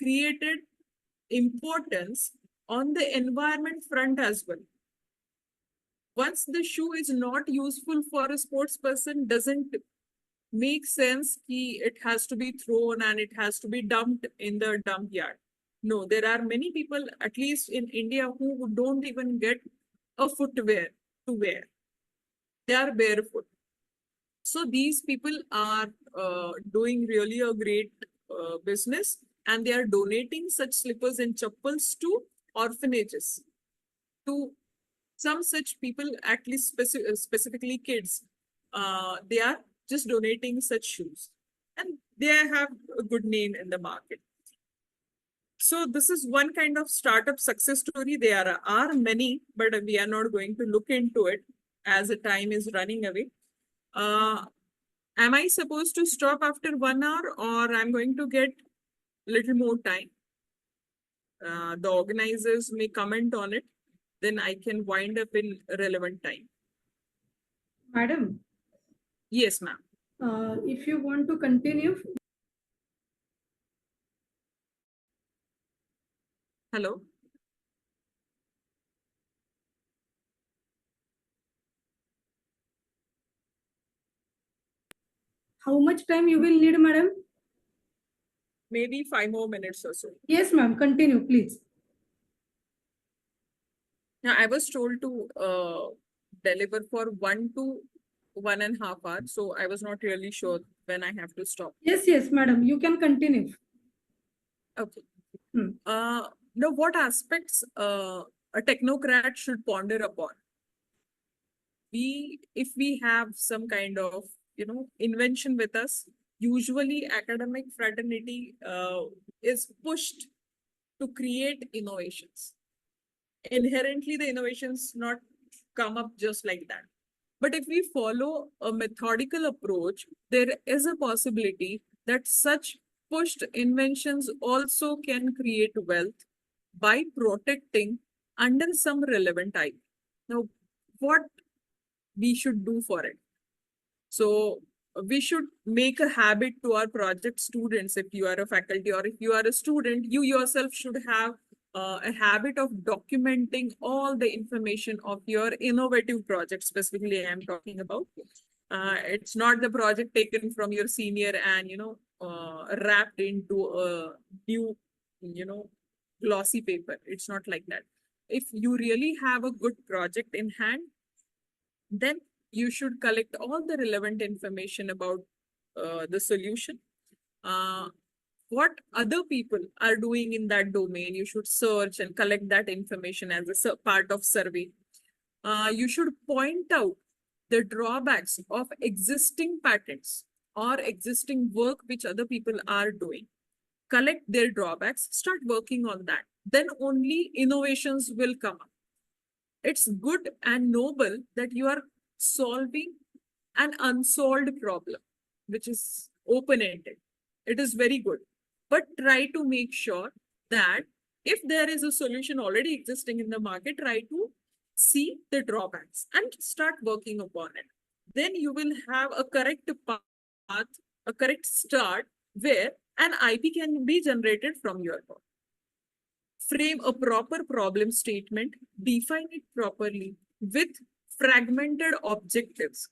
created importance on the environment front as well. Once the shoe is not useful for a sports person, doesn't make sense ki it has to be thrown and it has to be dumped in the dump yard. No, there are many people, at least in India, who don't even get a footwear to wear. They are barefoot. So these people are doing really a great business, and they are donating such slippers and chappals to orphanages, to some such people, at least specifically kids. They are just donating such shoes, and they have a good name in the market. So this is one kind of startup success story. There are many, but we are not going to look into it as the time is running away. Am I supposed to stop after 1 hour, or I'm going to get a little more time? The organizers may comment on it, then I can wind up in relevant time. Madam, Yes, ma'am. if you want to continue, Hello. how much time you will need, madam? Maybe 5 more minutes or so. Yes, ma'am. Continue, please. Now, I was told to deliver for 1 to 1.5 hours, so I was not really sure when I have to stop. Yes, madam. You can continue. Okay. Hmm. Now, what aspects a technocrat should ponder upon? if we have some kind of, invention with us, usually academic fraternity is pushed to create innovations. Inherently, the innovations not come up just like that. But if we follow a methodical approach, there is a possibility that such pushed inventions also can create wealth by protecting under some relevant IP. Now, what we should do for it? So we should make a habit to our project students. If you are a faculty or if you are a student, you yourself should have a habit of documenting all the information of your innovative project. Specifically, I am talking about. It's not the project taken from your senior and wrapped into a new glossy paper. It's not like that. If you really have a good project in hand, then you should collect all the relevant information about the solution. What other people are doing in that domain, you should search and collect that information as a part of survey. You should point out the drawbacks of existing patents or existing work which other people are doing. Collect their drawbacks, start working on that. Then only innovations will come up. It's good and noble that you are solving an unsolved problem, which is open-ended. It is very good. But try to make sure that if there is a solution already existing in the market, try to see the drawbacks and start working upon it. Then you will have a correct path, a correct start where an IP can be generated from your work. Frame a proper problem statement, define it properly with fragmented objectives.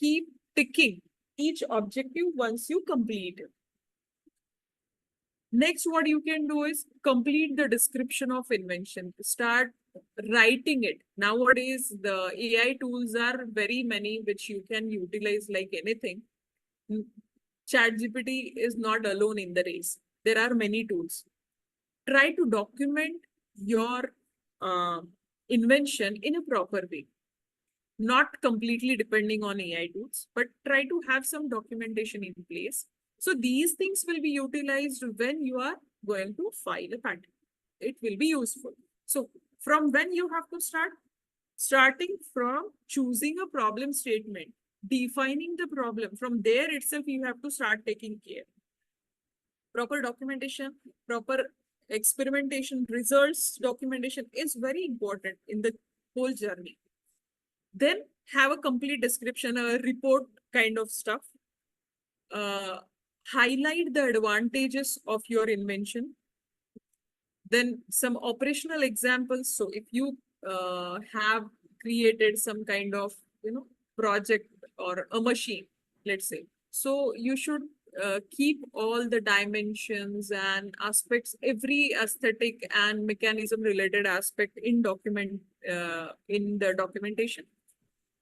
Keep ticking each objective once you complete it. Next, what you can do is complete the description of invention. Start writing it. Nowadays, the AI tools are very many, which you can utilize like anything. ChatGPT is not alone in the race. There are many tools. Try to document your invention in a proper way. Not completely depending on AI tools, but try to have some documentation in place. So these things will be utilized when you are going to file a patent. It will be useful. So from when you have to start? Starting from choosing a problem statement, defining the problem. From there itself, you have to start taking care. Proper documentation, proper experimentation, results documentation is very important in the whole journey. Then have a complete description, a report kind of stuff. Highlight the advantages of your invention. Then some operational examples. So if you have created some kind of project or a machine, let's say, so you should keep all the dimensions and aspects, every aesthetic and mechanism related aspect in the documentation.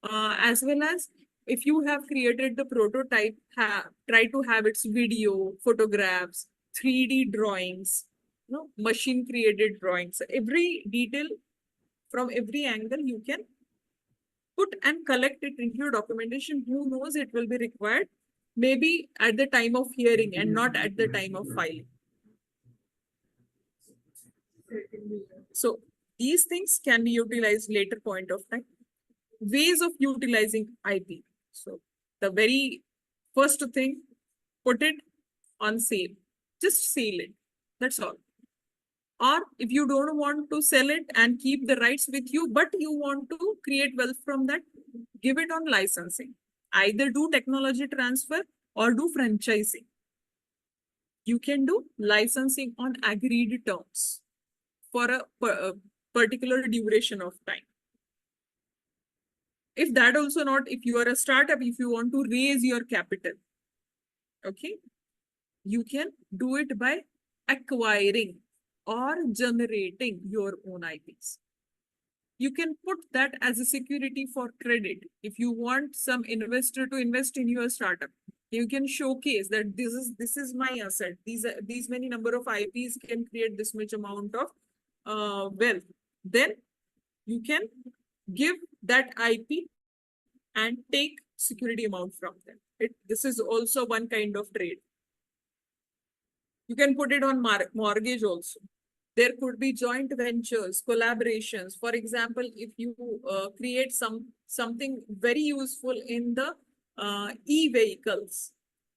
As well as if you have created the prototype, try to have its video, photographs, 3D drawings, machine created drawings. Every detail from every angle you can put and collect it into your documentation. Who knows, it will be required maybe at the time of hearing and not at the time of filing. So these things can be utilized later point of time. Ways of utilizing IP. So the very first thing, put it on sale. Just sell it. That's all. Or if you don't want to sell it and keep the rights with you, but you want to create wealth from that, give it on licensing. Either do technology transfer or do franchising. You can do licensing on agreed terms for a particular duration of time. If that also not, if you are a startup, if you want to raise your capital, okay, you can do it by acquiring or generating your own IPs. You can put that as a security for credit. If you want some investor to invest in your startup, you can showcase that this is my asset. These many number of IPs can create this much amount of wealth. Then you can give that IP and take security amount from them. This is also one kind of trade. You can put it on mortgage also. There could be joint ventures, collaborations. For example, if you create something very useful in the e-vehicles,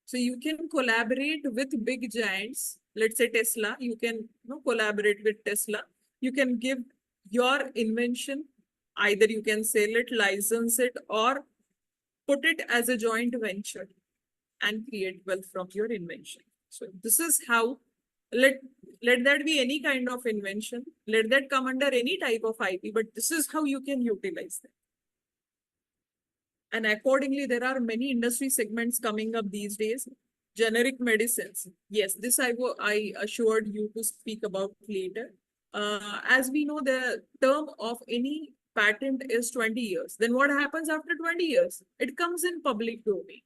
so you can collaborate with big giants. Let's say Tesla. You can collaborate with Tesla. You can give your invention. Either you can sell it, license it, or put it as a joint venture and create wealth from your invention. So this is how, let that be any kind of invention, let that come under any type of IP, but this is how you can utilize them. And accordingly, there are many industry segments coming up these days. Generic medicines. Yes, this I assured you to speak about later. As we know, the term of any patent is 20 years. Then what happens after 20 years? It comes in public domain.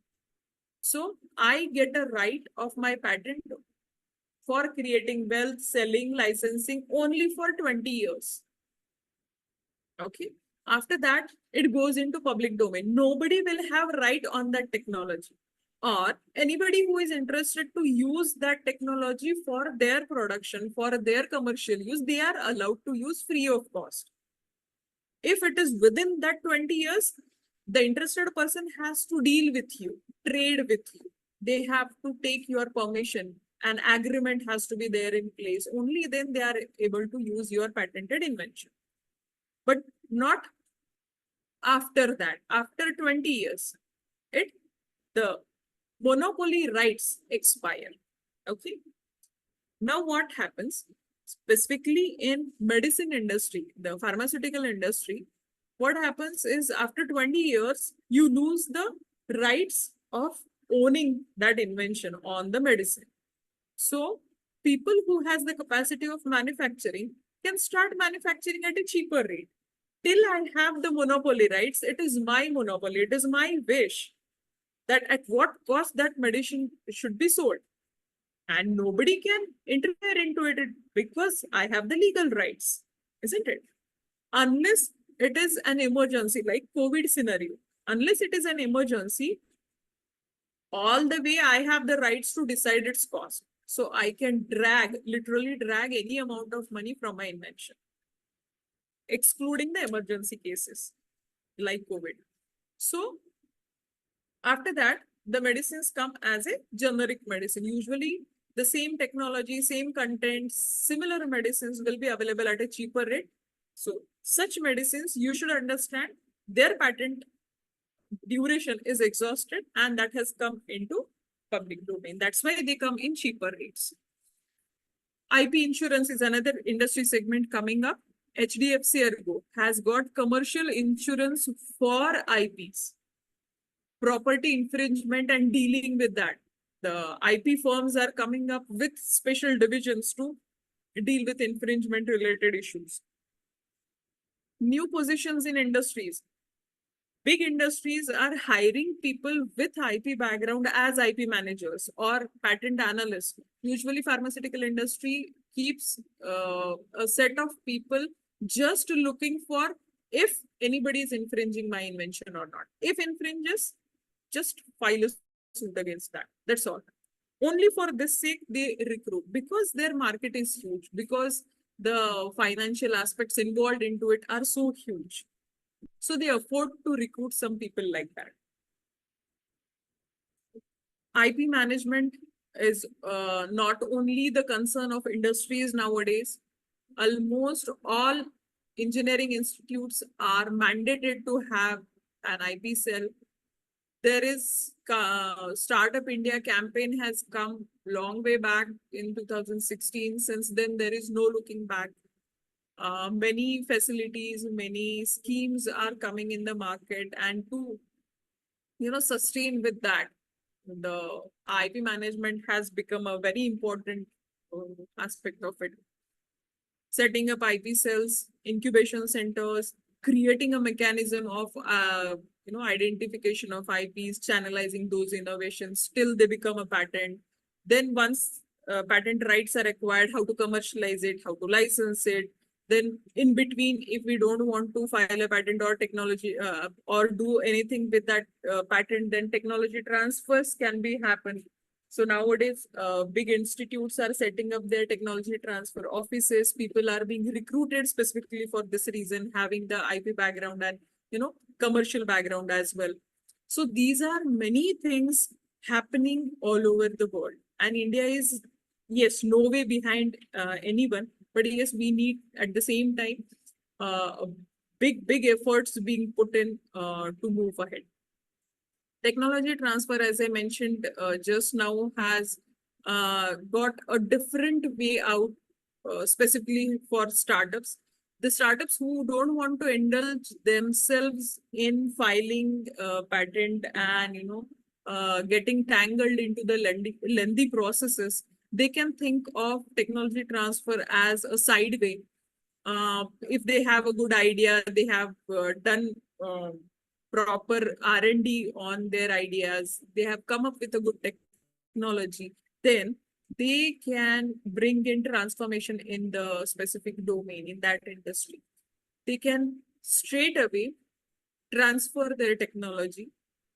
So I get a right of my patent for creating wealth, selling, licensing only for 20 years. Okay. After that, it goes into public domain. Nobody will have right on that technology. Or anybody who is interested to use that technology for their production, for their commercial use, they are allowed to use free of cost. If it is within that 20 years, the interested person has to deal with you, trade with you. They have to take your permission. An agreement has to be there in place. Only then they are able to use your patented invention. But not after that. After 20 years, the monopoly rights expire. Okay. Now what happens? Specifically in medicine industry, the pharmaceutical industry, what happens is after 20 years, you lose the rights of owning that invention on the medicine. So people who has the capacity of manufacturing can start manufacturing at a cheaper rate. Till I have the monopoly rights, it is my monopoly. It is my wish that at what cost that medicine should be sold. And nobody can interfere into it because I have the legal rights, isn't it? Unless it is an emergency like COVID scenario. Unless it is an emergency, all the way I have the rights to decide its cost. So I can literally drag any amount of money from my invention, excluding the emergency cases like COVID. So after that, the medicines come as a generic medicine. Usually the same technology, same content, similar medicines will be available at a cheaper rate. So such medicines, you should understand their patent duration is exhausted and that has come into public domain. That's why they come in cheaper rates. IP insurance is another industry segment coming up. HDFC Ergo has got commercial insurance for IPs, property infringement and dealing with that. The IP firms are coming up with special divisions to deal with infringement related issues. New positions in industries. Big industries are hiring people with IP background as IP managers or patent analysts. Usually pharmaceutical industry keeps a set of people just looking for if anybody is infringing my invention or not. If infringes, just file a suit against that. That's all. Only for this sake, they recruit because their market is huge, because the financial aspects involved into it are so huge. So they afford to recruit some people like that. IP management is not only the concern of industries nowadays. Almost all engineering institutes are mandated to have an IP cell. There is Startup India campaign has come long way back in 2016. Since then, there is no looking back. Many facilities, many schemes are coming in the market, and to sustain with that, the IP management has become a very important aspect of it. Setting up IP cells, incubation centers, creating a mechanism of identification of IPs, channelizing those innovations till they become a patent. Then once patent rights are acquired, how to commercialize it, how to license it, Then in between, if we don't want to file a patent or technology or do anything with that patent, then technology transfers can be happen. So nowadays, big institutes are setting up their technology transfer offices. People are being recruited specifically for this reason, having the IP background and commercial background as well. So these are many things happening all over the world, and India is, yes, no way behind anyone. But yes, we need at the same time big efforts being put in to move ahead. Technology transfer, as I mentioned just now, has got a different way out, specifically for startups. The startups who don't want to indulge themselves in filing patent and getting tangled into the lengthy processes, they can think of technology transfer as a side way. If they have a good idea, they have done proper R&D on their ideas, they have come up with a good technology, then they can bring in transformation in the specific domain in that industry. They can straight away transfer their technology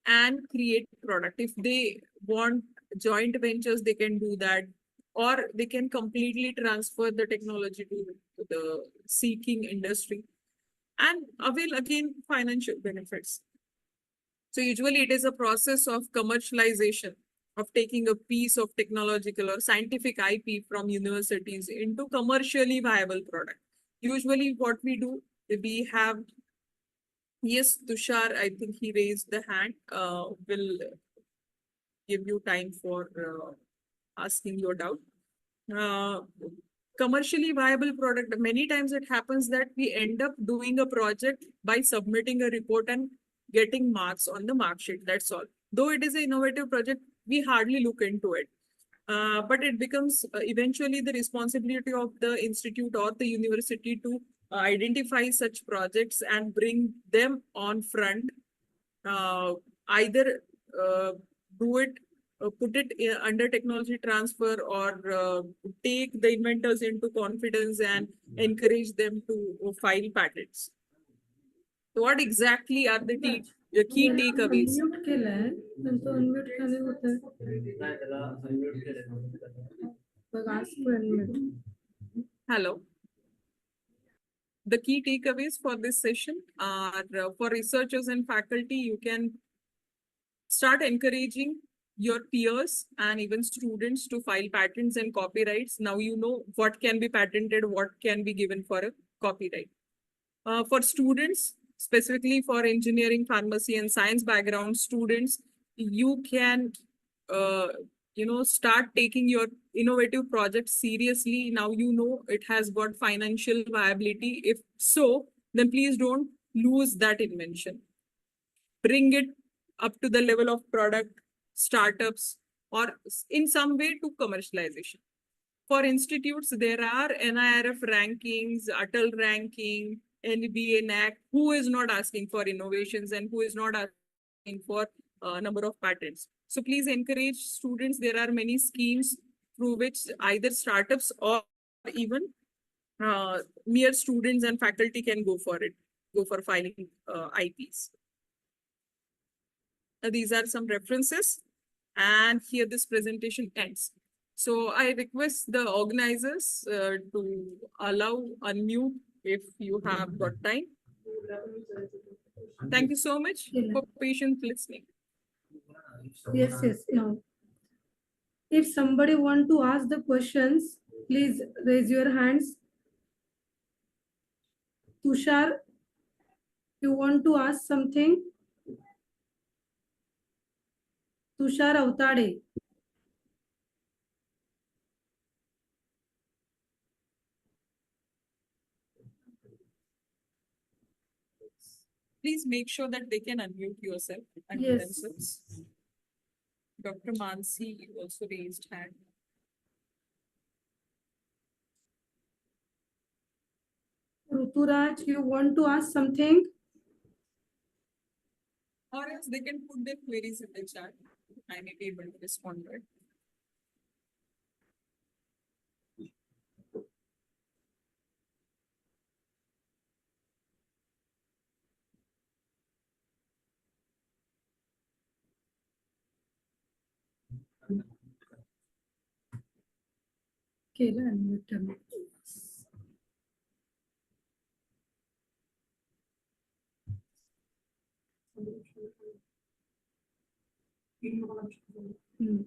and create product. If they want joint ventures, they can do that, or they can completely transfer the technology to the seeking industry and avail again financial benefits. So usually it is a process of commercialization, of taking a piece of technological or scientific IP from universities into commercially viable product. Usually what we do, we have, yes, Tushar, I think he raised the hand. Will give you time for asking your doubt. Commercially viable product, many times it happens that we end up doing a project by submitting a report and getting marks on the mark sheet. That's all. Though it is an innovative project, we hardly look into it. But it becomes eventually the responsibility of the institute or the university to identify such projects and bring them on front. Either do it, put it under technology transfer, or take the inventors into confidence and encourage them to file patents. So what exactly are the key takeaways? Unmute केलंय पण तो unmute का नाही होतंय. बघ, ask to unmute. Hello. The key takeaways for this session are for researchers and faculty, you can start encouraging your peers and even students to file patents and copyrights. Now you know what can be patented, what can be given for a copyright. For students, specifically for engineering, pharmacy, and science background students, you can start taking your innovative projects seriously. Now you know it has got financial viability. If so, then please don't lose that invention. Bring it up to the level of product, startups, or in some way to commercialization. For institutes, there are NIRF rankings, ATAL ranking, NBA, NAC. Who is not asking for innovations and who is not asking for a number of patents? So please encourage students. There are many schemes through which either startups or even mere students and faculty can go for it, go for filing IPs. These are some references, and here this presentation ends. So I request the organizers to allow unmute if you have got time. Thank you so much for patient listening. Yes, now. If somebody want to ask the questions, please raise your hands. Tushar, you want to ask something? Tushar Avtade. Please make sure that they can unmute yourself and Yes. themselves. Dr. Mansi also raised hand. Ruturaj, you want to ask something? Or else they can put their queries in the chat. I may be able to respond to it. केलं unmute त्यांना. हम्म.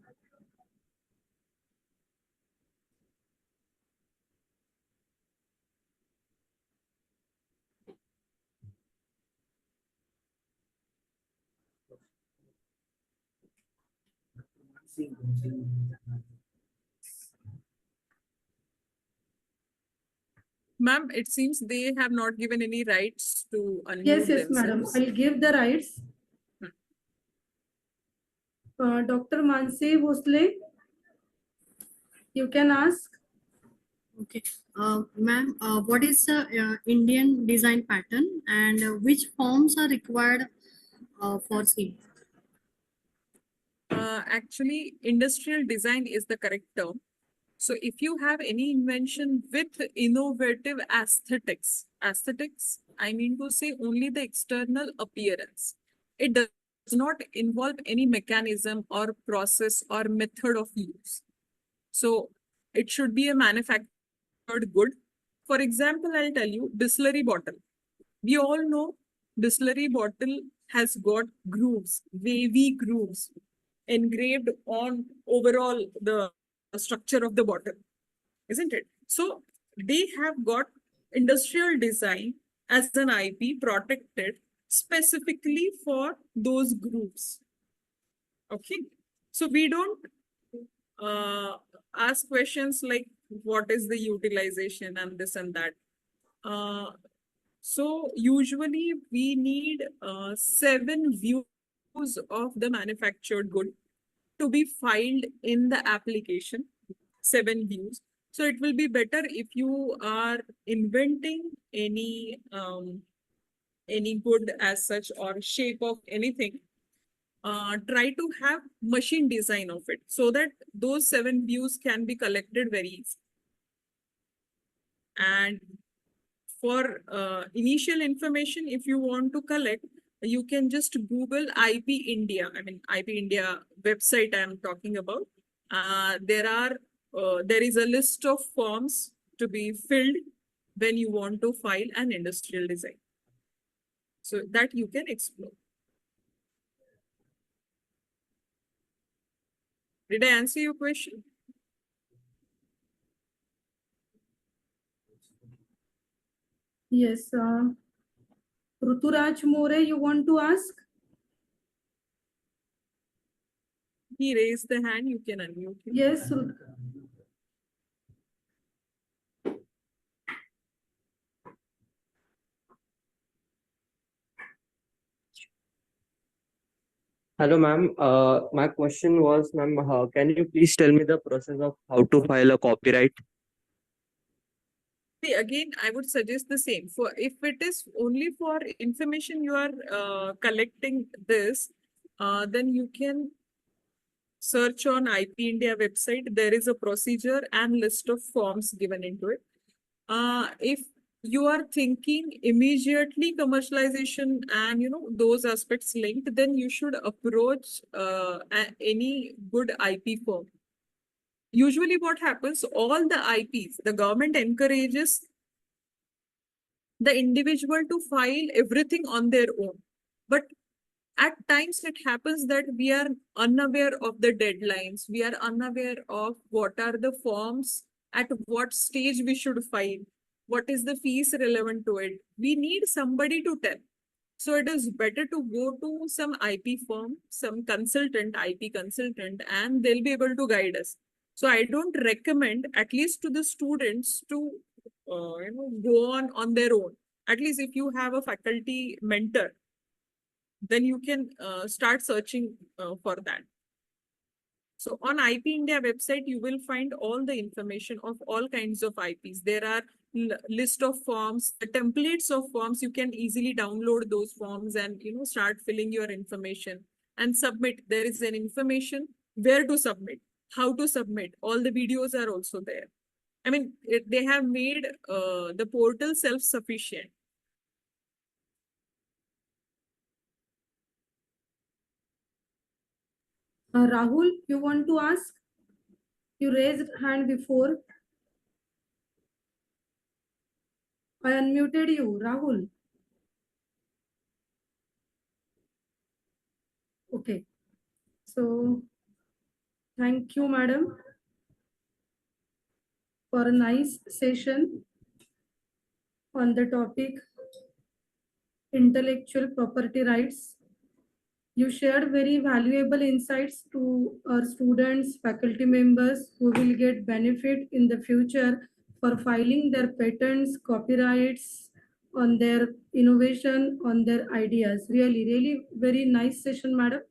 Ma'am, it seems they have not given any rights to unmute Yes, madam. themselves. I'll give the rights. Dr. Mansi Bhosle, you can ask. Okay. Ma'am, what is the Indian design pattern and which forms are required for same? Actually, industrial design is the correct term. So if you have any invention with innovative aesthetics, I mean to say only the external appearance. It does not involve any mechanism or process or method of use. So it should be a manufactured good. For example, I'll tell you distillery bottle. We all know distillery bottle has got grooves, wavy grooves engraved on overall the structure of the bottle, isn't it? So they have got industrial design as an IP protected specifically for those grooves. Okay. So we don't ask questions like what is the utilization and this and that. So usually we need 7 views of the manufactured good to be filed in the application, 7 views. So it will be better if you are inventing any good as such or shape of anything. Try to have machine design of it so that those 7 views can be collected very easy. And for initial information, if you want to collect, you can just Google IP India. I mean, IP India website I'm talking about. There is a list of forms to be filled when you want to file an industrial design. So that you can explore. Did I answer your question? Yes. Ruturaj More, you want to ask? He raised the hand, you can unmute him. Yes. Hello, ma'am. My question was, ma'am, can you please tell me the process of how to file a copyright? See, again, I would suggest the same. For if it is only for information you are collecting this, then you can search on IP India website. There is a procedure and list of forms given into it. If you are thinking immediately commercialization and those aspects linked, then you should approach any good IP firm. Usually what happens, all the IPs, the government encourages the individual to file everything on their own. But at times it happens that we are unaware of the deadlines. We are unaware of what are the forms, at what stage we should file, what is the fees relevant to it. We need somebody to tell. So it is better to go to some IP firm, some consultant, IP consultant, and they'll be able to guide us. So I don't recommend, at least to the students, to go on their own. At least if you have a faculty mentor, then you can start searching for that. So on IP India website, you will find all the information of all kinds of IPs. There are list of forms, the templates of forms. You can easily download those forms and start filling your information and submit. There is an information where to submit, how to submit. All the videos are also there. I mean, they have made the portal self-sufficient. Rahul, you want to ask? You raised hand before. I unmuted you, Rahul. Okay. So thank you, madam, for a nice session on the topic intellectual property rights. You shared very valuable insights to our students, faculty members who will get benefit in the future for filing their patents, copyrights on their innovation, on their ideas. Really, really very nice session, madam.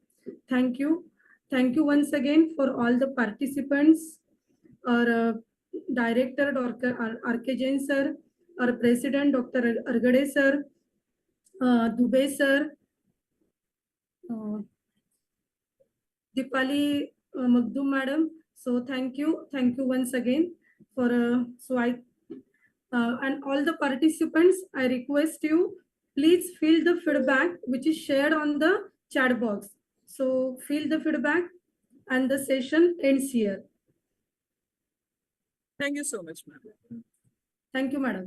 Thank you. Thank you once again for all the participants, our director, Dr. R.K. Jain sir, our president, Dr. Argade sir, Dubey sir, Dipali Magdum madam. So thank you once again for and all the participants. I request you please fill the feedback which is shared on the chat box. So fill the feedback and the session ends here. Thank you so much, ma'am. Thank you, madam.